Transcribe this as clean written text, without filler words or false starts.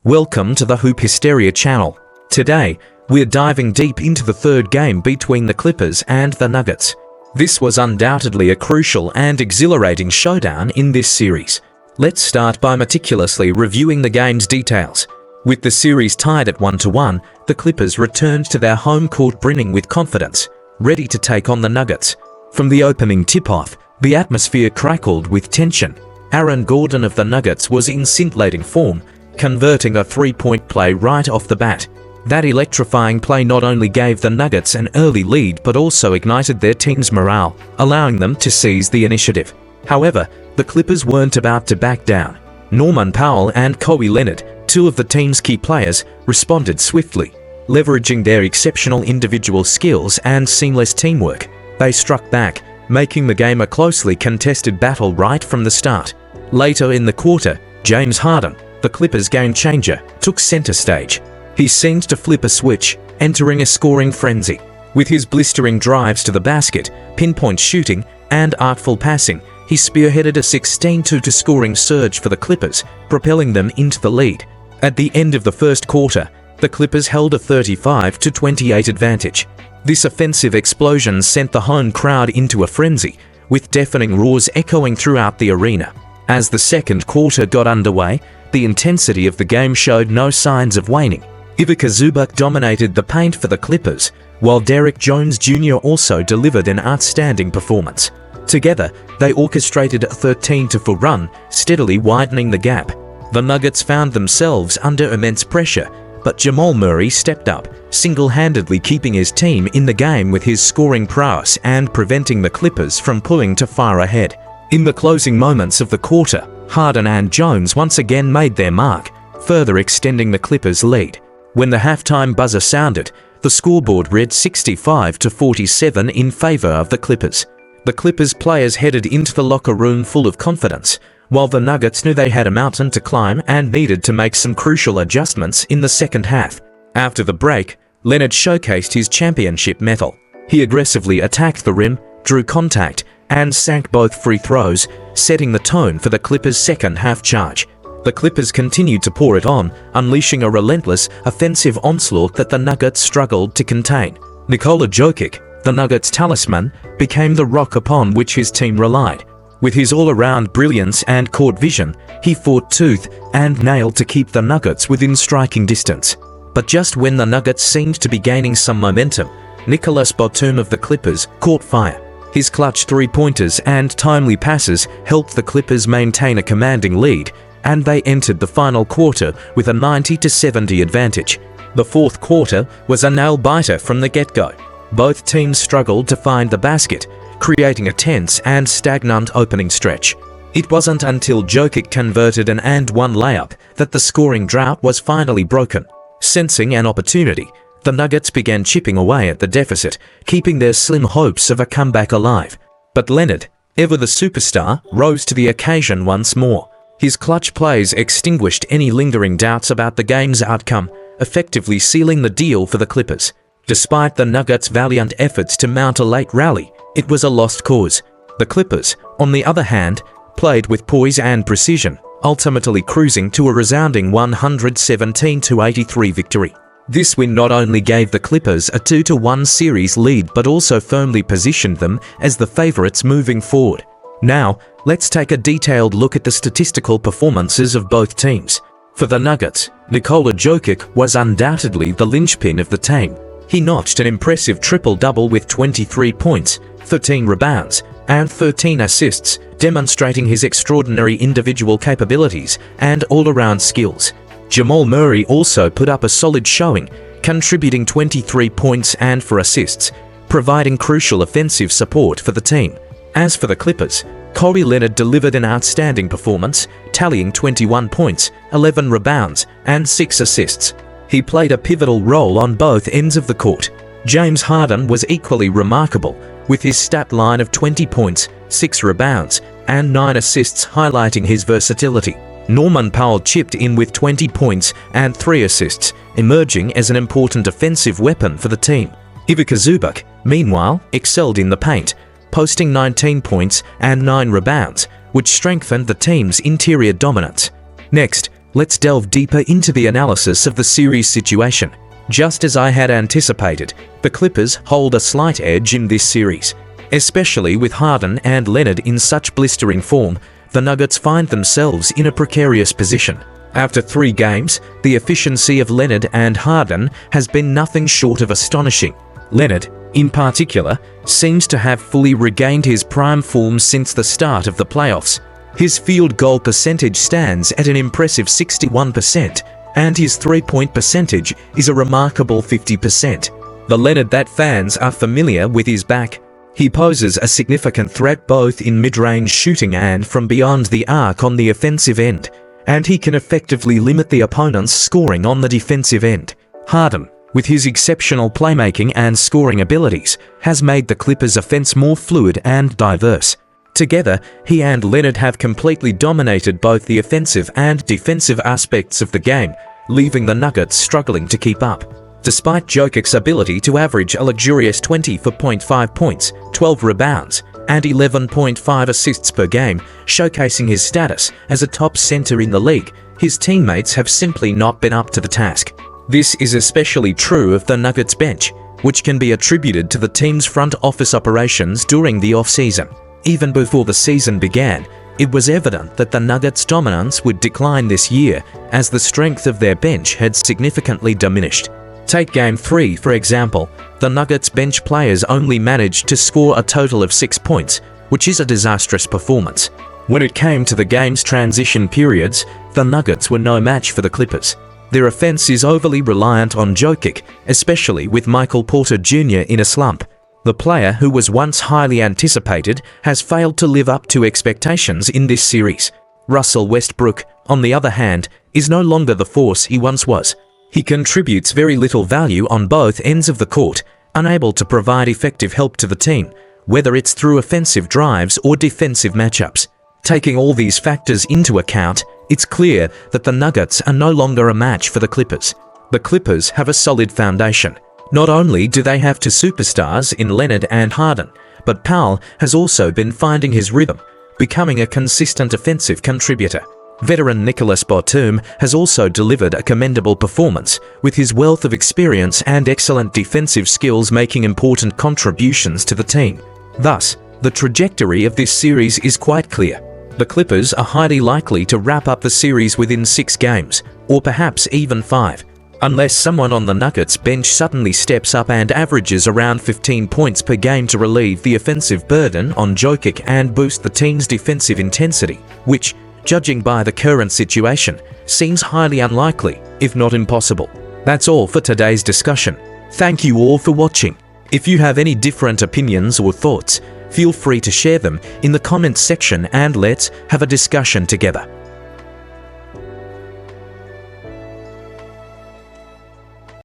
Welcome to the Hoop Hysteria channel. Today, we're diving deep into the third game between the Clippers and the Nuggets. This was undoubtedly a crucial and exhilarating showdown in this series. Let's start by meticulously reviewing the game's details. With the series tied at 1-1, the Clippers returned to their home court brimming with confidence, ready to take on the Nuggets. From the opening tip-off, the atmosphere crackled with tension. Aaron Gordon of the Nuggets was in scintillating form, converting a three-point play right off the bat. That electrifying play not only gave the Nuggets an early lead but also ignited their team's morale, allowing them to seize the initiative. However, the Clippers weren't about to back down. Norman Powell and Kawhi Leonard, two of the team's key players, responded swiftly. Leveraging their exceptional individual skills and seamless teamwork, they struck back, making the game a closely contested battle right from the start. Later in the quarter, James Harden, the Clippers' game changer, took center stage. He seemed to flip a switch, entering a scoring frenzy. With his blistering drives to the basket, pinpoint shooting, and artful passing, he spearheaded a 16-2 scoring surge for the Clippers, propelling them into the lead. At the end of the first quarter, the Clippers held a 35-28 advantage. This offensive explosion sent the home crowd into a frenzy, with deafening roars echoing throughout the arena. As the second quarter got underway, the intensity of the game showed no signs of waning. Ivica Zubac dominated the paint for the Clippers, while Derrick Jones Jr. also delivered an outstanding performance. Together, they orchestrated a 13-4 run, steadily widening the gap. The Nuggets found themselves under immense pressure, but Jamal Murray stepped up, single-handedly keeping his team in the game with his scoring prowess and preventing the Clippers from pulling too far ahead. In the closing moments of the quarter, Harden and Jones once again made their mark, further extending the Clippers' lead. When the halftime buzzer sounded, the scoreboard read 65-47 in favor of the Clippers. The Clippers players headed into the locker room full of confidence, while the Nuggets knew they had a mountain to climb and needed to make some crucial adjustments in the second half. After the break, Leonard showcased his championship mettle. He aggressively attacked the rim, drew contact, and sank both free throws, setting the tone for the Clippers' second half charge. The Clippers continued to pour it on, unleashing a relentless, offensive onslaught that the Nuggets struggled to contain. Nikola Jokic, the Nuggets' talisman, became the rock upon which his team relied. With his all-around brilliance and court vision, he fought tooth and nail to keep the Nuggets within striking distance. But just when the Nuggets seemed to be gaining some momentum, Nicolas Batum of the Clippers caught fire. His clutch three-pointers and timely passes helped the Clippers maintain a commanding lead, and they entered the final quarter with a 90-70 advantage. The fourth quarter was a nail-biter from the get-go. Both teams struggled to find the basket, creating a tense and stagnant opening stretch. It wasn't until Jokic converted an and-one layup that the scoring drought was finally broken. Sensing an opportunity, the Nuggets began chipping away at the deficit, keeping their slim hopes of a comeback alive. But Leonard, ever the superstar, rose to the occasion once more. His clutch plays extinguished any lingering doubts about the game's outcome, effectively sealing the deal for the Clippers. Despite the Nuggets' valiant efforts to mount a late rally, it was a lost cause. The Clippers, on the other hand, played with poise and precision, ultimately cruising to a resounding 117-83 victory. This win not only gave the Clippers a 2-1 series lead but also firmly positioned them as the favorites moving forward. Now, let's take a detailed look at the statistical performances of both teams. For the Nuggets, Nikola Jokic was undoubtedly the linchpin of the team. He notched an impressive triple-double with 23 points, 13 rebounds, and 13 assists, demonstrating his extraordinary individual capabilities and all-around skills. Jamal Murray also put up a solid showing, contributing 23 points and 4 assists, providing crucial offensive support for the team. As for the Clippers, Kawhi Leonard delivered an outstanding performance, tallying 21 points, 11 rebounds, and 6 assists. He played a pivotal role on both ends of the court. James Harden was equally remarkable, with his stat line of 20 points, 6 rebounds, and 9 assists highlighting his versatility. Norman Powell chipped in with 20 points and 3 assists, emerging as an important offensive weapon for the team. Ivica Zubac, meanwhile, excelled in the paint, posting 19 points and 9 rebounds, which strengthened the team's interior dominance. Next, let's delve deeper into the analysis of the series situation. Just as I had anticipated, the Clippers hold a slight edge in this series. Especially with Harden and Leonard in such blistering form, the Nuggets find themselves in a precarious position. After 3 games, the efficiency of Leonard and Harden has been nothing short of astonishing. Leonard, in particular, seems to have fully regained his prime form since the start of the playoffs. His field goal percentage stands at an impressive 61%, and his three-point percentage is a remarkable 50%. The Leonard that fans are familiar with is back. He poses a significant threat both in mid-range shooting and from beyond the arc on the offensive end, and he can effectively limit the opponent's scoring on the defensive end. Harden, with his exceptional playmaking and scoring abilities, has made the Clippers' offense more fluid and diverse. Together, he and Leonard have completely dominated both the offensive and defensive aspects of the game, leaving the Nuggets struggling to keep up. Despite Jokic's ability to average a luxurious 20.5 points, 12 rebounds, and 11.5 assists per game, showcasing his status as a top center in the league, his teammates have simply not been up to the task. This is especially true of the Nuggets bench, which can be attributed to the team's front office operations during the offseason. Even before the season began, it was evident that the Nuggets' dominance would decline this year as the strength of their bench had significantly diminished. Take Game 3, for example. The Nuggets bench players only managed to score a total of 6 points, which is a disastrous performance. When it came to the game's transition periods, the Nuggets were no match for the Clippers. Their offense is overly reliant on Jokic, especially with Michael Porter Jr. in a slump. The player who was once highly anticipated has failed to live up to expectations in this series. Russell Westbrook, on the other hand, is no longer the force he once was. He contributes very little value on both ends of the court, unable to provide effective help to the team, whether it's through offensive drives or defensive matchups. Taking all these factors into account, it's clear that the Nuggets are no longer a match for the Clippers. The Clippers have a solid foundation. Not only do they have 2 superstars in Leonard and Harden, but Powell has also been finding his rhythm, becoming a consistent offensive contributor. Veteran Nicolas Batum has also delivered a commendable performance, with his wealth of experience and excellent defensive skills making important contributions to the team. Thus, the trajectory of this series is quite clear. The Clippers are highly likely to wrap up the series within 6 games, or perhaps even 5. Unless someone on the Nuggets bench suddenly steps up and averages around 15 points per game to relieve the offensive burden on Jokic and boost the team's defensive intensity, which, judging by the current situation, seems highly unlikely, if not impossible. That's all for today's discussion. Thank you all for watching. If you have any different opinions or thoughts, feel free to share them in the comments section and let's have a discussion together.